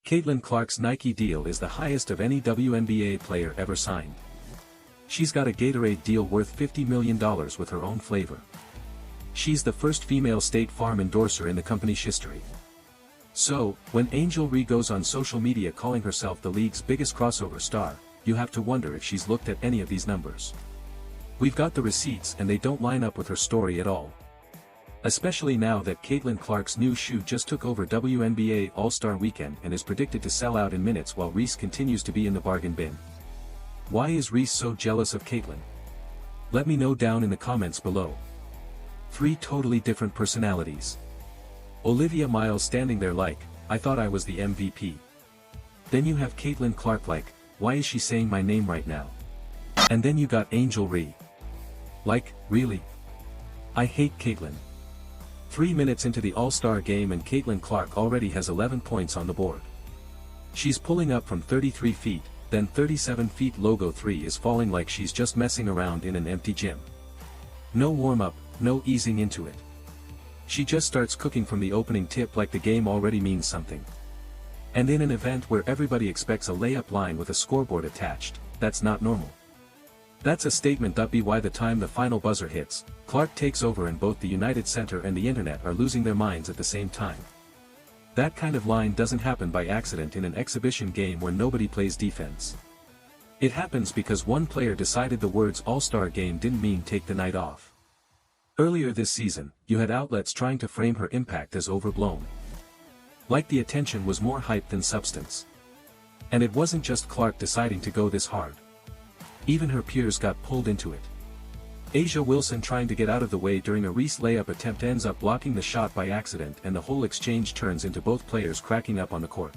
Caitlin Clark's Nike deal is the highest of any WNBA player ever signed. She's got a Gatorade deal worth $50 million with her own flavor. She's the first female State Farm endorser in the company's history. So, when Angel Reese goes on social media calling herself the league's biggest crossover star, you have to wonder if she's looked at any of these numbers. We've got the receipts and they don't line up with her story at all. Especially now that Caitlin Clark's new shoe just took over WNBA All-Star Weekend and is predicted to sell out in minutes while Reese continues to be in the bargain bin. Why is Reese so jealous of Caitlin? Let me know down in the comments below. 3 totally different personalities. Olivia Miles standing there like, I thought I was the MVP. Then you have Caitlin Clark like, why is she saying my name right now? And then you got Angel Reese. Like, really? I hate Caitlin. 3 minutes into the All-Star game and Caitlin Clark already has 11 points on the board. She's pulling up from 33 feet, then 37 feet. Logo 3 is falling like she's just messing around in an empty gym. No warm-up, no easing into it. She just starts cooking from the opening tip like the game already means something. And in an event where everybody expects a layup line with a scoreboard attached, that's not normal. That's a statement. By the time the final buzzer hits, Clark takes over and both the United Center and the internet are losing their minds at the same time. That kind of line doesn't happen by accident in an exhibition game where nobody plays defense. It happens because one player decided the words All-Star Game didn't mean take the night off. Earlier this season, you had outlets trying to frame her impact as overblown. Like the attention was more hype than substance. And it wasn't just Clark deciding to go this hard. Even her peers got pulled into it. A'ja Wilson trying to get out of the way during a Reese layup attempt ends up blocking the shot by accident and the whole exchange turns into both players cracking up on the court.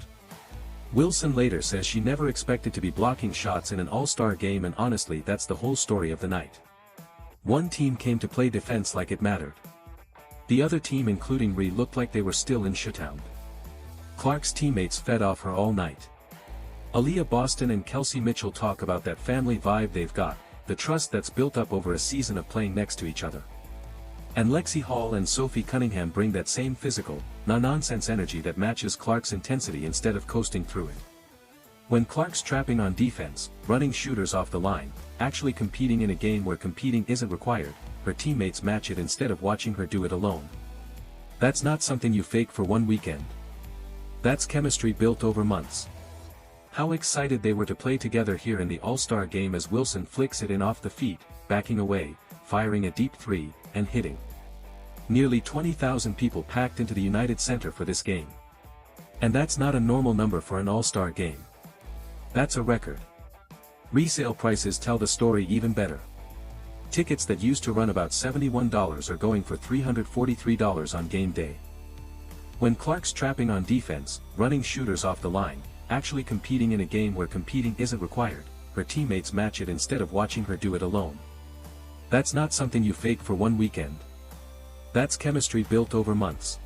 Wilson later says she never expected to be blocking shots in an all-star game, and honestly that's the whole story of the night. One team came to play defense like it mattered. The other team, including Reese, looked like they were still in shutdown. Clark's teammates fed off her all night. Aaliyah Boston and Kelsey Mitchell talk about that family vibe they've got, the trust that's built up over a season of playing next to each other. And Lexi Hall and Sophie Cunningham bring that same physical, no-nonsense energy that matches Clark's intensity instead of coasting through it. When Clark's trapping on defense, running shooters off the line, actually competing in a game where competing isn't required, her teammates match it instead of watching her do it alone. That's not something you fake for one weekend. That's chemistry built over months. How excited they were to play together here in the All-Star game as Wilson flicks it in off the feet, backing away, firing a deep 3, and hitting. Nearly 20,000 people packed into the United Center for this game. And that's not a normal number for an All-Star game. That's a record. Resale prices tell the story even better. Tickets that used to run about $71 are going for $343 on game day. When Clark's trapping on defense, running shooters off the line, actually competing in a game where competing isn't required, her teammates match it instead of watching her do it alone. That's not something you fake for one weekend. That's chemistry built over months.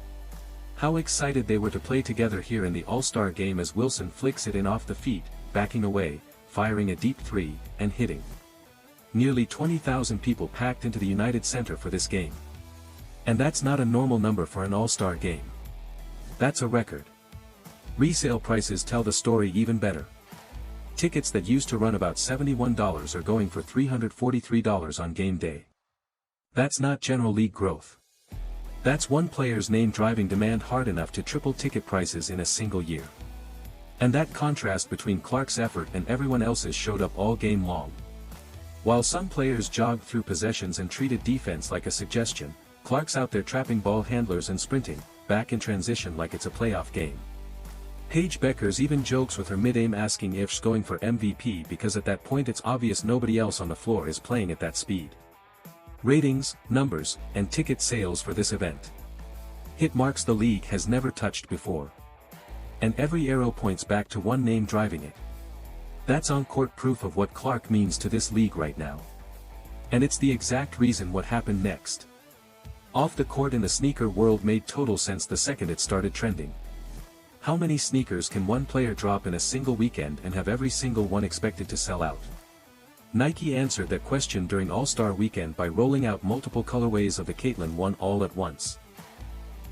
How excited they were to play together here in the All-Star game as Wilson flicks it in off the feet, backing away, firing a deep 3, and hitting. Nearly 20,000 people packed into the United Center for this game. And that's not a normal number for an All-Star game. That's a record. Resale prices tell the story even better. Tickets that used to run about $71 are going for $343 on game day. That's not general league growth. That's one player's name driving demand hard enough to triple ticket prices in a single year. And that contrast between Clark's effort and everyone else's showed up all game long. While some players jogged through possessions and treated defense like a suggestion, Clark's out there trapping ball handlers and sprinting, back in transition like it's a playoff game. Paige Bueckers even jokes with her mid-aim asking if she's going for MVP because at that point it's obvious nobody else on the floor is playing at that speed. Ratings, numbers, and ticket sales for this event. Hit marks the league has never touched before. And every arrow points back to one name driving it. That's on-court proof of what Clark means to this league right now. And it's the exact reason what happened next. Off the court in the sneaker world made total sense the second it started trending. How many sneakers can one player drop in a single weekend and have every single one expected to sell out? Nike answered that question during All-Star Weekend by rolling out multiple colorways of the Caitlin One all at once.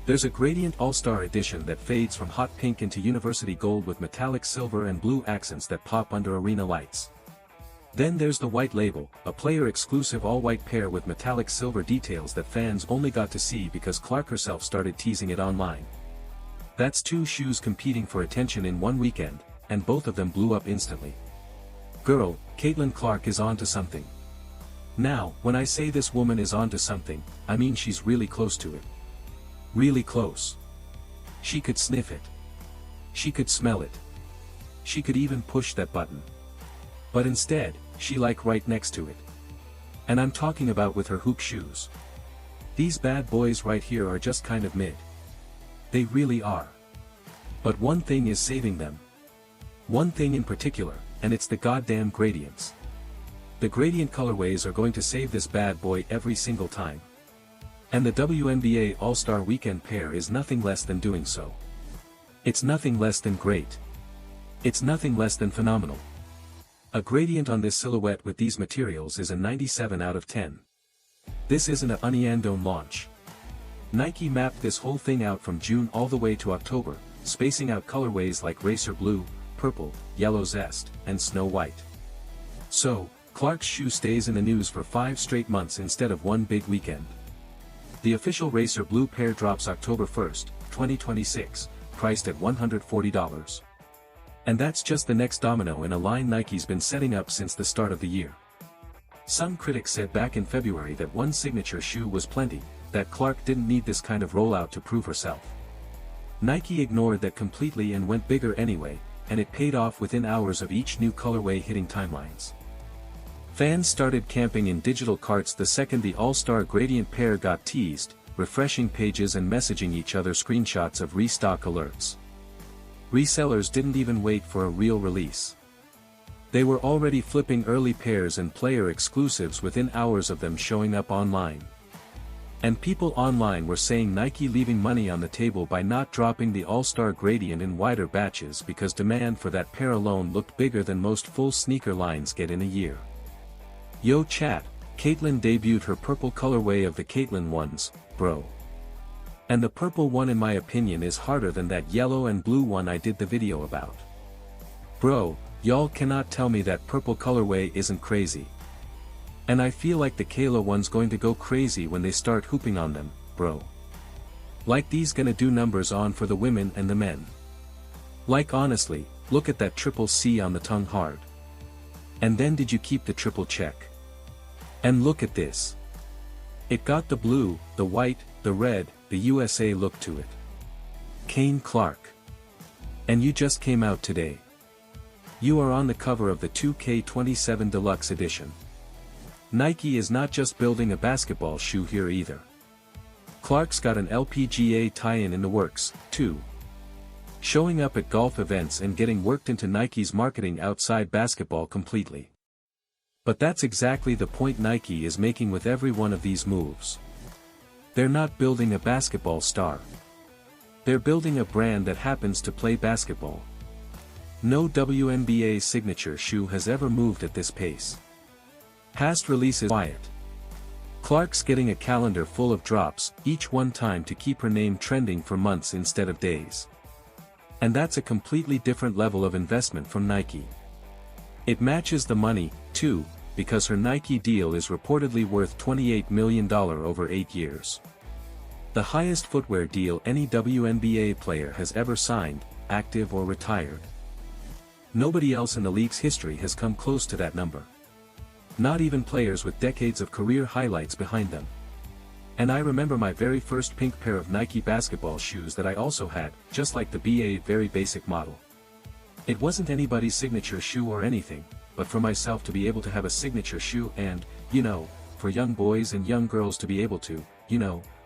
There's a gradient all-star edition that fades from hot pink into university gold with metallic silver and blue accents that pop under arena lights. Then there's the white label, a player-exclusive all-white pair with metallic silver details that fans only got to see because Clark herself started teasing it online. That's two shoes competing for attention in one weekend, and both of them blew up instantly. Girl, Caitlin Clark is onto something. Now, when I say this woman is onto something, I mean she's really close to it. Really close. She could sniff it. She could smell it. She could even push that button. But instead, she like right next to it. And I'm talking about with her hoop shoes. These bad boys right here are just kind of mid. They really are. But one thing is saving them. One thing in particular, and it's the goddamn gradients. The gradient colorways are going to save this bad boy every single time. And the WNBA All-Star Weekend pair is nothing less than doing so. It's nothing less than great. It's nothing less than phenomenal. A gradient on this silhouette with these materials is a 97 out of 10. This isn't a uneandone launch. Nike mapped this whole thing out from June all the way to October, spacing out colorways like racer blue, purple, yellow zest, and snow white. So, Clark's shoe stays in the news for 5 straight months instead of one big weekend. The official racer blue pair drops October 1st, 2026, priced at $140. And that's just the next domino in a line Nike's been setting up since the start of the year. Some critics said back in February that one signature shoe was plenty, that Clark didn't need this kind of rollout to prove herself. Nike ignored that completely and went bigger anyway, and it paid off within hours of each new colorway hitting timelines. Fans started camping in digital carts the second the all-star gradient pair got teased, refreshing pages and messaging each other screenshots of restock alerts. Resellers didn't even wait for a real release. They were already flipping early pairs and player exclusives within hours of them showing up online. And people online were saying Nike leaving money on the table by not dropping the all-star gradient in wider batches because demand for that pair alone looked bigger than most full sneaker lines get in a year. Yo chat, Caitlin debuted her purple colorway of the Caitlin ones, bro. And the purple one in my opinion is harder than that yellow and blue one I did the video about. Bro, y'all cannot tell me that purple colorway isn't crazy. And I feel like the Kayla one's going to go crazy when they start hooping on them, bro. Like these gonna do numbers on for the women and the men. Like honestly, look at that triple C on the tongue hard. And then did you keep the triple check? And look at this. It got the blue, the white, the red, the USA look to it. Kane Clark. And you just came out today. You are on the cover of the 2K27 Deluxe Edition. Nike is not just building a basketball shoe here either. Clark's got an LPGA tie-in in the works, too. Showing up at golf events and getting worked into Nike's marketing outside basketball completely. But that's exactly the point Nike is making with every one of these moves. They're not building a basketball star. They're building a brand that happens to play basketball. No WNBA signature shoe has ever moved at this pace. Past releases quiet. Clark's getting a calendar full of drops, each one time to keep her name trending for months instead of days. And that's a completely different level of investment from Nike. It matches the money, too, because her Nike deal is reportedly worth $28 million over 8 years. The highest footwear deal any WNBA player has ever signed, active or retired. Nobody else in the league's history has come close to that number. Not even players with decades of career highlights behind them. And I remember my very first pink pair of Nike basketball shoes that I also had, just like the BA very basic model. It wasn't anybody's signature shoe or anything, but for myself to be able to have a signature shoe and, for young boys and young girls to be able to,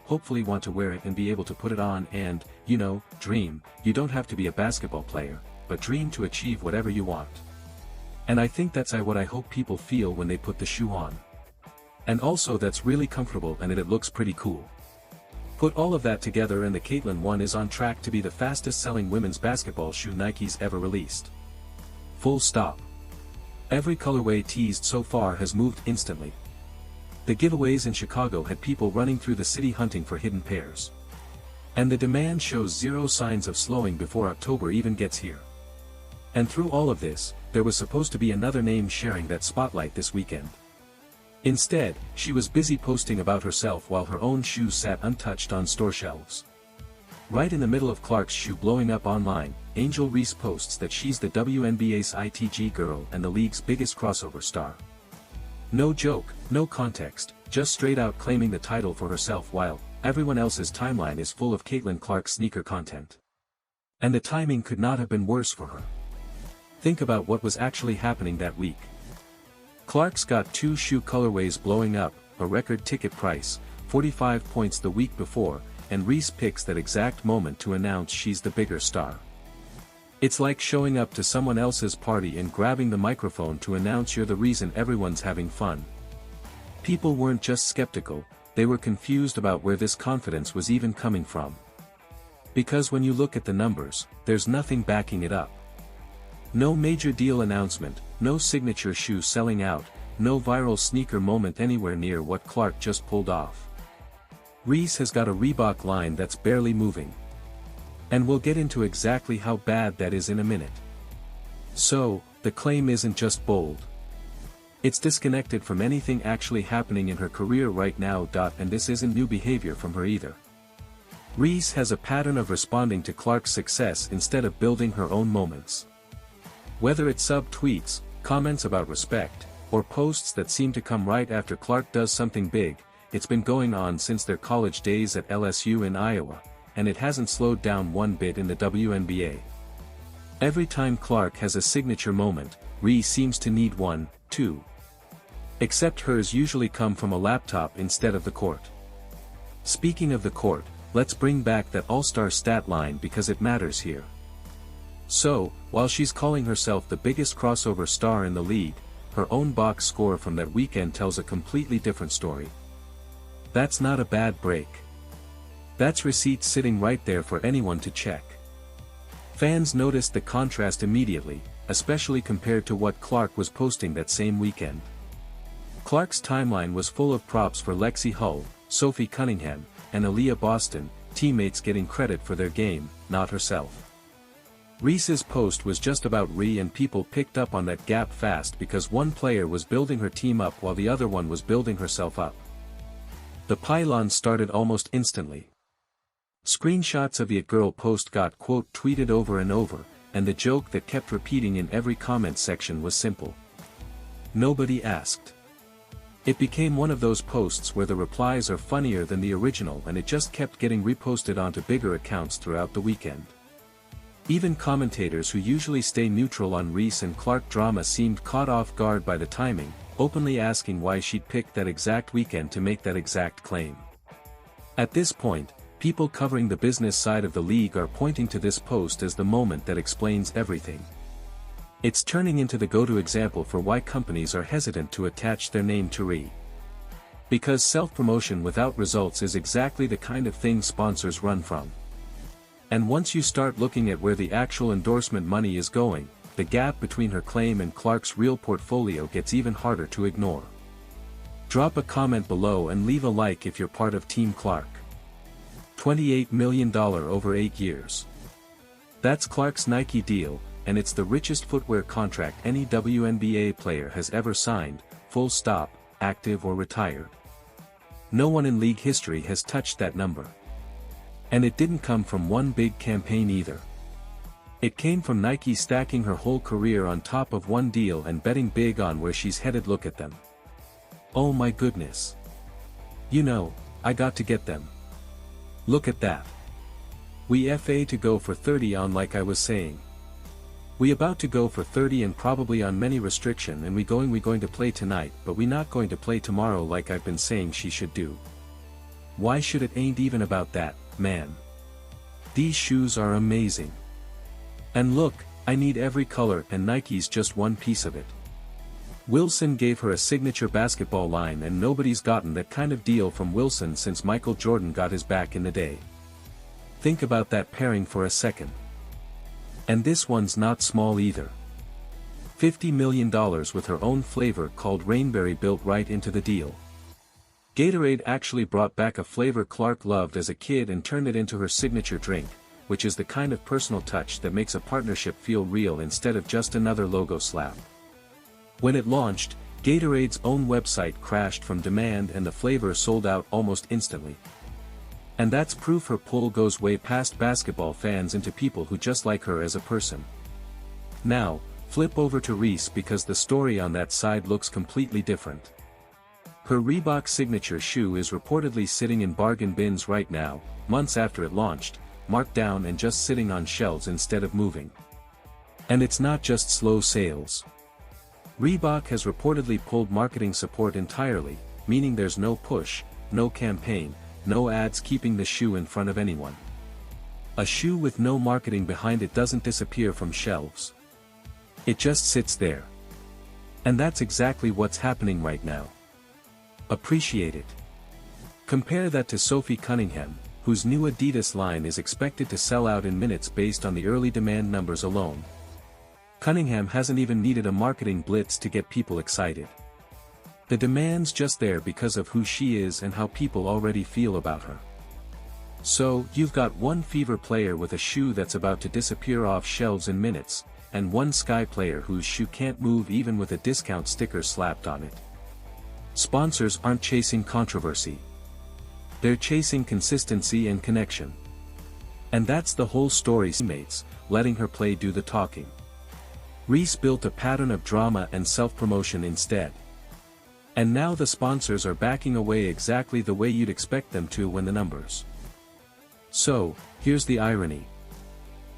hopefully want to wear it and be able to put it on and, dream. You don't have to be a basketball player, but dream to achieve whatever you want. And I think that's what I hope people feel when they put the shoe on. And also that's really comfortable and it looks pretty cool. Put all of that together and the Caitlin one is on track to be the fastest selling women's basketball shoe Nike's ever released. Full stop. Every colorway teased so far has moved instantly. The giveaways in Chicago had people running through the city hunting for hidden pairs. And the demand shows zero signs of slowing before October even gets here. And through all of this, there was supposed to be another name sharing that spotlight this weekend. Instead, she was busy posting about herself while her own shoes sat untouched on store shelves. Right in the middle of Clark's shoe blowing up online, Angel Reese posts that she's the WNBA's ITG girl and the league's biggest crossover star. No joke, no context, just straight out claiming the title for herself while everyone else's timeline is full of Caitlin Clark's sneaker content. And the timing could not have been worse for her. Think about what was actually happening that week. Clark's got 2 shoe colorways blowing up, a record ticket price, 45 points the week before, and Reese picks that exact moment to announce she's the bigger star. It's like showing up to someone else's party and grabbing the microphone to announce you're the reason everyone's having fun. People weren't just skeptical, they were confused about where this confidence was even coming from. Because when you look at the numbers, there's nothing backing it up. No major deal announcement, no signature shoe selling out, no viral sneaker moment anywhere near what Clark just pulled off. Reese has got a Reebok line that's barely moving. And we'll get into exactly how bad that is in a minute. So, the claim isn't just bold. It's disconnected from anything actually happening in her career right now. And this isn't new behavior from her either. Reese has a pattern of responding to Clark's success instead of building her own moments. Whether it's sub-tweets, comments about respect, or posts that seem to come right after Clark does something big, it's been going on since their college days at LSU in Iowa, and it hasn't slowed down one bit in the WNBA. Every time Clark has a signature moment, Reese seems to need one, too. Except hers usually come from a laptop instead of the court. Speaking of the court, let's bring back that all-star stat line because it matters here. So, while she's calling herself the biggest crossover star in the league, her own box score from that weekend tells a completely different story. That's not a bad break. That's receipts sitting right there for anyone to check. Fans noticed the contrast immediately, especially compared to what Clark was posting that same weekend. Clark's timeline was full of props for Lexi Hull, Sophie Cunningham, and Aaliyah Boston, teammates getting credit for their game, not herself. Reese's post was just about Rhea, and people picked up on that gap fast because one player was building her team up while the other one was building herself up. The pylon started almost instantly. Screenshots of the It Girl post got quote tweeted over and over, and the joke that kept repeating in every comment section was simple. Nobody asked. It became one of those posts where the replies are funnier than the original, and it just kept getting reposted onto bigger accounts throughout the weekend. Even commentators who usually stay neutral on Reese and Clark drama seemed caught off guard by the timing, openly asking why she'd picked that exact weekend to make that exact claim. At this point, people covering the business side of the league are pointing to this post as the moment that explains everything. It's turning into the go-to example for why companies are hesitant to attach their name to Rhea. Because self-promotion without results is exactly the kind of thing sponsors run from. And once you start looking at where the actual endorsement money is going, the gap between her claim and Clark's real portfolio gets even harder to ignore. Drop a comment below and leave a like if you're part of Team Clark. $28 million over 8 years. That's Clark's Nike deal, and it's the richest footwear contract any WNBA player has ever signed, full stop, active or retired. No one in league history has touched that number. And it didn't come from one big campaign either. It came from Nike stacking her whole career on top of one deal and betting big on where she's headed. Look at them. Oh my goodness. You know, I got to get them. Look at that. We FA to go for 30 on, like I was saying. We about to go for 30 and probably on many restriction, and we going to play tonight, but we not going to play tomorrow like I've been saying she should do. Why should it ain't even about that, man. These shoes are amazing. And look, I need every color, and Nike's just one piece of it. Wilson gave her a signature basketball line, and nobody's gotten that kind of deal from Wilson since Michael Jordan got his back in the day. Think about that pairing for a second. And this one's not small either. $50 million with her own flavor called Rainberry built right into the deal. Gatorade actually brought back a flavor Clark loved as a kid and turned it into her signature drink, which is the kind of personal touch that makes a partnership feel real instead of just another logo slap. When it launched, Gatorade's own website crashed from demand and the flavor sold out almost instantly. And that's proof her pull goes way past basketball fans into people who just like her as a person. Now, flip over to Reese because the story on that side looks completely different. Her Reebok signature shoe is reportedly sitting in bargain bins right now, months after it launched, marked down and just sitting on shelves instead of moving. And it's not just slow sales. Reebok has reportedly pulled marketing support entirely, meaning there's no push, no campaign, no ads keeping the shoe in front of anyone. A shoe with no marketing behind it doesn't disappear from shelves. It just sits there. And that's exactly what's happening right now. Appreciate it. Compare that to Sophie Cunningham, whose new Adidas line is expected to sell out in minutes based on the early demand numbers alone. Cunningham hasn't even needed a marketing blitz to get people excited. The demand's just there because of who she is and how people already feel about her. So, you've got one Fever player with a shoe that's about to disappear off shelves in minutes, and one Sky player whose shoe can't move even with a discount sticker slapped on it. Sponsors aren't chasing controversy. They're chasing consistency and connection. And that's the whole story. Teammates, letting her play do the talking. Reese built a pattern of drama and self-promotion instead. And now the sponsors are backing away exactly the way you'd expect them to when the numbers. So, here's the irony.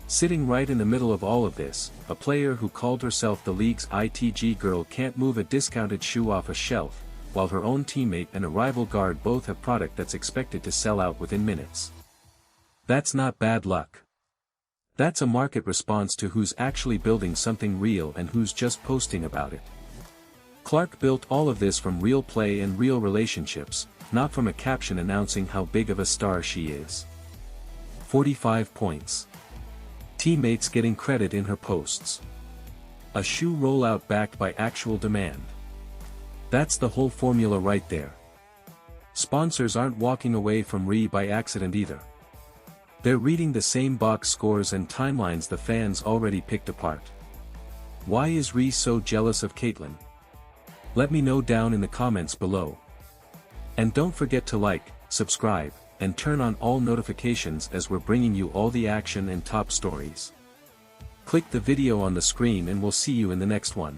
Sitting right in the middle of all of this, a player who called herself the league's ITG girl can't move a discounted shoe off a shelf, while her own teammate and a rival guard both have product that's expected to sell out within minutes. That's not bad luck. That's a market response to who's actually building something real and who's just posting about it. Clark built all of this from real play and real relationships, not from a caption announcing how big of a star she is. 45 points. Teammates getting credit in her posts. A shoe rollout backed by actual demand. That's the whole formula right there. Sponsors aren't walking away from Ree by accident either. They're reading the same box scores and timelines the fans already picked apart. Why is Ree so jealous of Caitlyn? Let me know down in the comments below. And don't forget to like, subscribe, and turn on all notifications as we're bringing you all the action and top stories. Click the video on the screen and we'll see you in the next one.